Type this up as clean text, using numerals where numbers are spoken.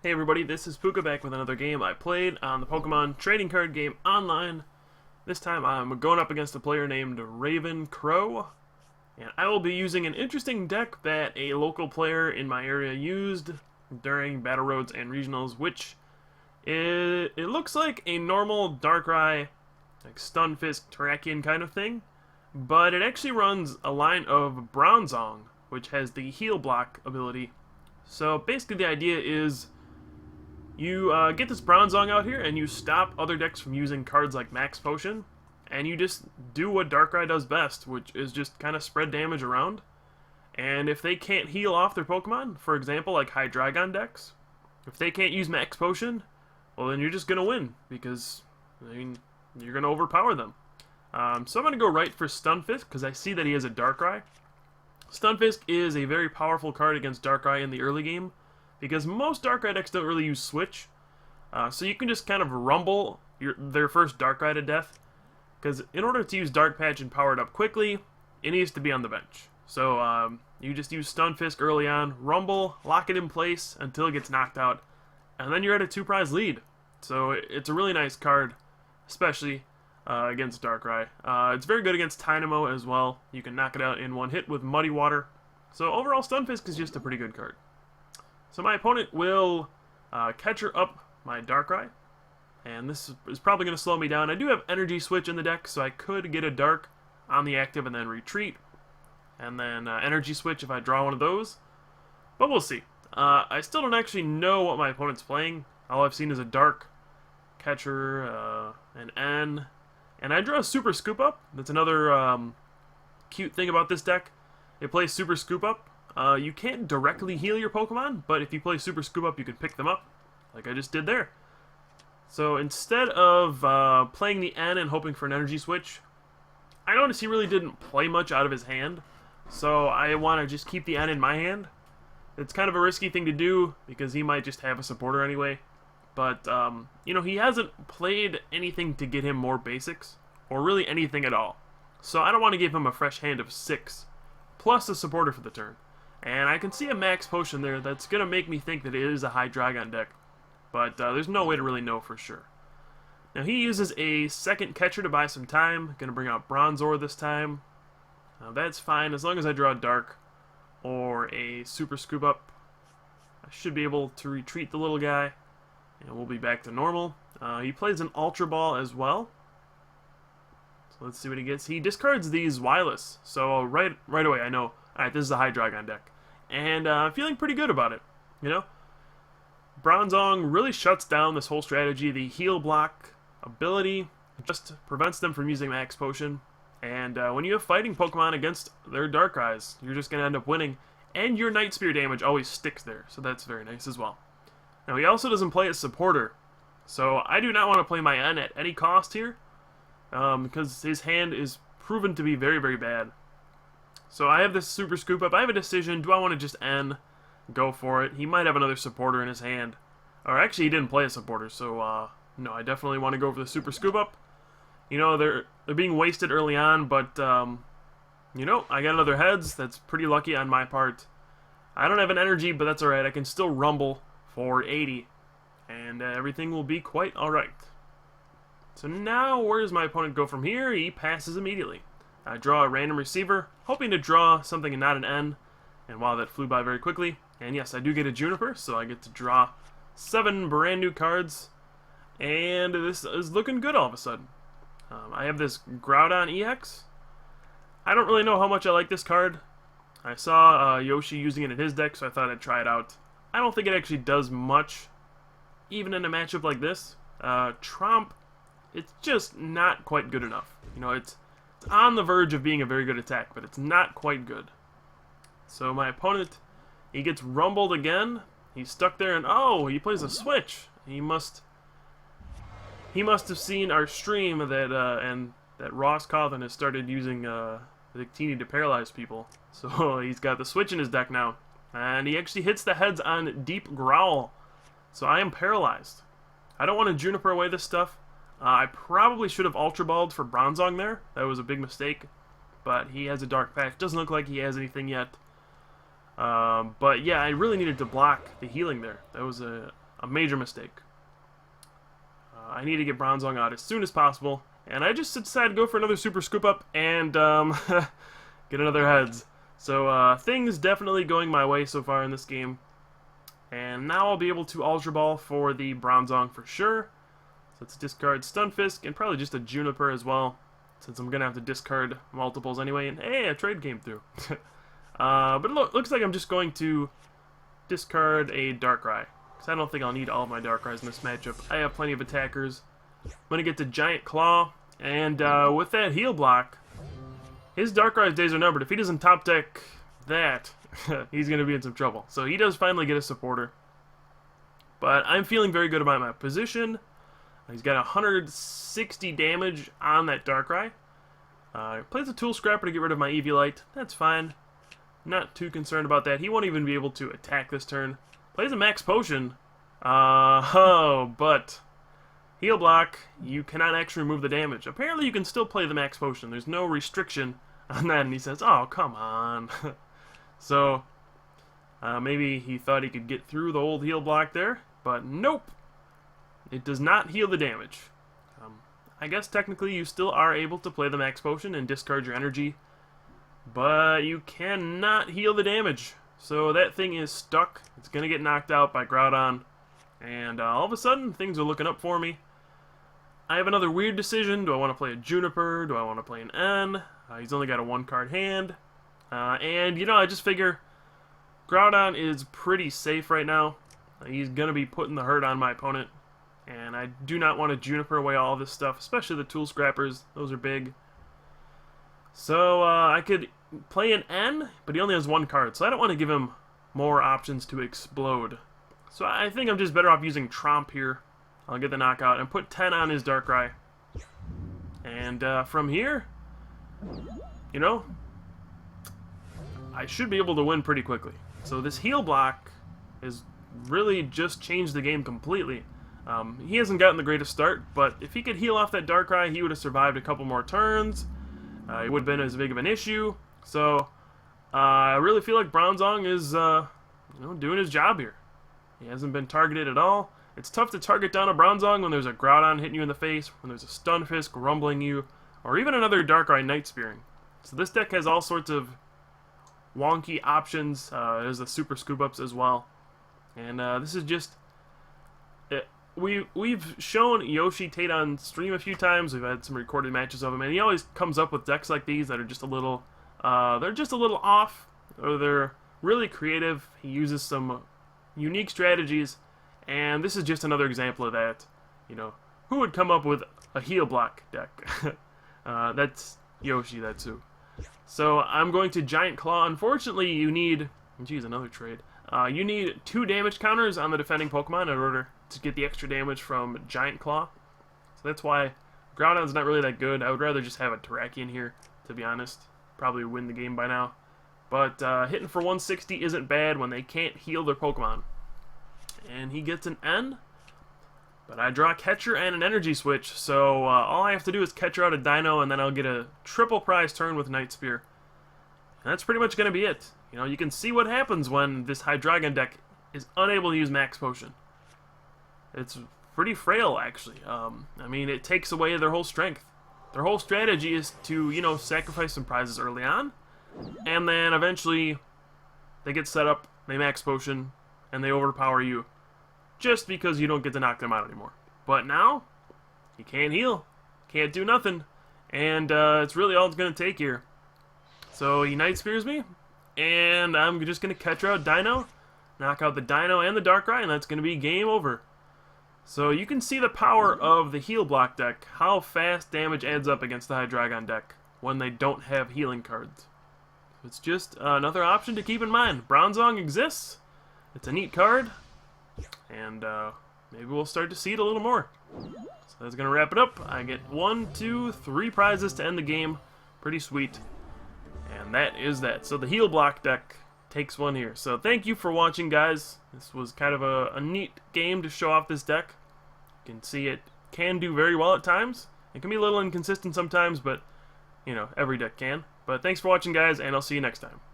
Hey everybody, this is Pooka back with another game I played on the Pokemon trading card game online. This time I'm going up against a player named Raven Crow, and I will be using an interesting deck that a local player in my area used during Battle Roads and Regionals, which it looks like a normal Darkrai, like Stunfisk, Terrakion kind of thing, but it actually runs a line of Bronzong, which has the Heal Block ability. So basically the idea is you get this Bronzong out here, and you stop other decks from using cards like Max Potion, and you just do what Darkrai does best, which is just kind of spread damage around. And if they can't heal off their Pokemon, for example, like Hydreigon decks, if they can't use Max Potion, well then you're just going to win, because, I mean, you're going to overpower them. So I'm going to go right for Stunfisk, because I see that he has a Darkrai. Stunfisk is a very powerful card against Darkrai in the early game, because most Darkrai decks don't really use Switch, so you can just kind of rumble their first Darkrai to death, because in order to use Dark Patch and power it up quickly, it needs to be on the bench. So you just use Stunfisk early on, rumble, lock it in place until it gets knocked out, and then you're at a 2-prize lead. So it's a really nice card, especially against Darkrai. It's very good against Dynamo as well. You can knock it out in one hit with Muddy Water. So overall, Stunfisk is just a pretty good card. So my opponent will catcher up my Darkrai, and this is probably going to slow me down. I do have Energy Switch in the deck, so I could get a Dark on the active and then retreat, and then Energy Switch if I draw one of those, but we'll see. I still don't actually know what my opponent's playing. All I've seen is a Dark, catcher, an N, and I draw a Super Scoop Up. That's another cute thing about this deck. It plays Super Scoop Up. You can't directly heal your Pokemon, but if you play Super Scoop Up, you can pick them up, like I just did there. So instead of playing the N and hoping for an Energy Switch, I noticed he really didn't play much out of his hand, so I want to just keep the N in my hand. It's kind of a risky thing to do, because he might just have a supporter anyway, but, you know, he hasn't played anything to get him more basics, or really anything at all. So I don't want to give him a fresh hand of 6, plus a supporter for the turn. And I can see a Max Potion there that's going to make me think that it is a Hydreigon deck. But there's no way to really know for sure. Now he uses a second catcher to buy some time. Going to bring out Bronzor this time. That's fine as long as I draw a Dark or a Super Scoop Up. I should be able to retreat the little guy. And we'll be back to normal. He plays an Ultra Ball as well. So let's see what he gets. He discards these Wireless. So right away I know, alright, this is a Hydreigon deck. And I'm feeling pretty good about it, you know? Bronzong really shuts down this whole strategy. The Heal Block ability just prevents them from using Max Potion. And when you have fighting Pokemon against their Darkrai's, you're just going to end up winning. And your Night Spear damage always sticks there, so that's very nice as well. Now he also doesn't play a supporter, so I do not want to play my N at any cost here, because his hand is proven to be very, very bad. So I have this Super Scoop Up. I have a decision. Do I want to just N? Go for it. He might have another supporter in his hand. Or actually, he didn't play a supporter, so no, I definitely want to go for the Super Scoop Up. You know, they're being wasted early on, but, you know, I got another Heads. That's pretty lucky on my part. I don't have an Energy, but that's alright. I can still Rumble for 80, and everything will be quite alright. So now, where does my opponent go from here? He passes immediately. I draw a random receiver, hoping to draw something and not an N, and wow, that flew by very quickly. And yes, I do get a Juniper, so I get to draw 7 brand new cards, and this is looking good all of a sudden. I have this Groudon EX. I don't really know how much I like this card. I saw Yoshi using it in his deck, so I thought I'd try it out. I don't think it actually does much, even in a matchup like this. Tromp, it's just not quite good enough. You know, it's on the verge of being a very good attack, but it's not quite good. So my opponent, he gets rumbled again. He's stuck there, and oh, he plays a switch. He must have seen our stream that and that Ross Cawthon has started using Victini to paralyze people. So he's got the switch in his deck now, and he actually hits the Heads on Deep Growl. So I am paralyzed. I don't want to Juniper away this stuff. I probably should have Ultra Balled for Bronzong there. That was a big mistake. But he has a Dark Patch. Doesn't look like he has anything yet. But yeah, I really needed to block the healing there. That was a a major mistake. I need to get Bronzong out as soon as possible, and I just decided to go for another Super Scoop Up and get another Heads. So things definitely going my way so far in this game. And now I'll be able to Ultra Ball for the Bronzong for sure. So let's discard Stunfisk and probably just a Juniper as well, since I'm going to have to discard multiples anyway. And hey, a trade came through. But it looks like I'm just going to discard a Darkrai, because I don't think I'll need all of my Darkrai's in this matchup. I have plenty of attackers. I'm going to get to Giant Claw, and with that heal block, his Darkrai's days are numbered. If he doesn't top deck that, he's going to be in some trouble. So he does finally get a supporter. But I'm feeling very good about my position. He's got 160 damage on that Darkrai. Plays a Tool Scrapper to get rid of my Eviolite. That's fine. Not too concerned about that. He won't even be able to attack this turn. Plays a Max Potion. But Heal Block, you cannot actually remove the damage. Apparently you can still play the Max Potion. There's no restriction on that, and he says, oh, come on. So, maybe he thought he could get through the old Heal Block there, but nope. It does not heal the damage. I guess technically you still are able to play the Max Potion and discard your energy, but you cannot heal the damage. So that thing is stuck. It's going to get knocked out by Groudon, and all of a sudden things are looking up for me. I have another weird decision. Do I want to play a Juniper? Do I want to play an N? He's only got a 1-card hand. And, you know, I just figure Groudon is pretty safe right now. He's going to be putting the hurt on my opponent. And I do not want to Juniper away all this stuff, especially the Tool Scrappers. Those are big. So I could play an N, but he only has 1 card, so I don't want to give him more options to explode. So I think I'm just better off using Tromp here. I'll get the knockout and put 10 on his Darkrai. And from here, you know, I should be able to win pretty quickly. So this heal block is really just changed the game completely. He hasn't gotten the greatest start, but if he could heal off that Darkrai, he would have survived a couple more turns. It would have been as big of an issue. So I really feel like Bronzong is you know, doing his job here. He hasn't been targeted at all. It's tough to target down a Bronzong when there's a Groudon hitting you in the face, when there's a Stunfisk rumbling you, or even another Darkrai Night Spearing. So this deck has all sorts of wonky options. There's the Super Scoop Ups as well. And this is just... We've shown Yoshi Tate on stream a few times. We've had some recorded matches of him, and he always comes up with decks like these that are just a little... they're just a little off, or they're really creative. He uses some unique strategies, and this is just another example of that. You know, who would come up with a heal block deck? That's Yoshi, that's who. So I'm going to Giant Claw. Unfortunately, you need... Geez, another trade. You need 2 damage counters on the defending Pokemon in order to get the extra damage from Giant Claw. So that's why Groudon's not really that good. I would rather just have a Terrakion here, to be honest. Probably win the game by now. But hitting for 160 isn't bad when they can't heal their Pokemon. And he gets an N. But I draw a Catcher and an Energy Switch, so all I have to do is Catcher out a Dino, and then I'll get a triple prize turn with Night Spear. And that's pretty much going to be it. You know, you can see what happens when this Hydreigon deck is unable to use Max Potion. It's pretty frail, actually. I mean, it takes away their whole strength. Their whole strategy is to, you know, sacrifice some prizes early on, and then eventually they get set up, they Max Potion, and they overpower you, just because you don't get to knock them out anymore. But now, you can't heal, can't do nothing, and it's really all it's going to take here. So he Night Spears me, and I'm just going to catch out Dino, knock out the Dino and the Darkrai, and that's going to be game over. So you can see the power of the heal block deck, how fast damage adds up against the Hydreigon deck when they don't have healing cards. It's just another option to keep in mind. Bronzong exists, it's a neat card, and maybe we'll start to see it a little more. So that's going to wrap it up. I get 1, 2, 3 prizes to end the game. Pretty sweet. And that is that. So the heal block deck takes 1 here. So thank you for watching, guys. This was kind of a neat game to show off this deck. You can see it can do very well at times. It can be a little inconsistent sometimes, but, you know, every deck can. But thanks for watching, guys, and I'll see you next time.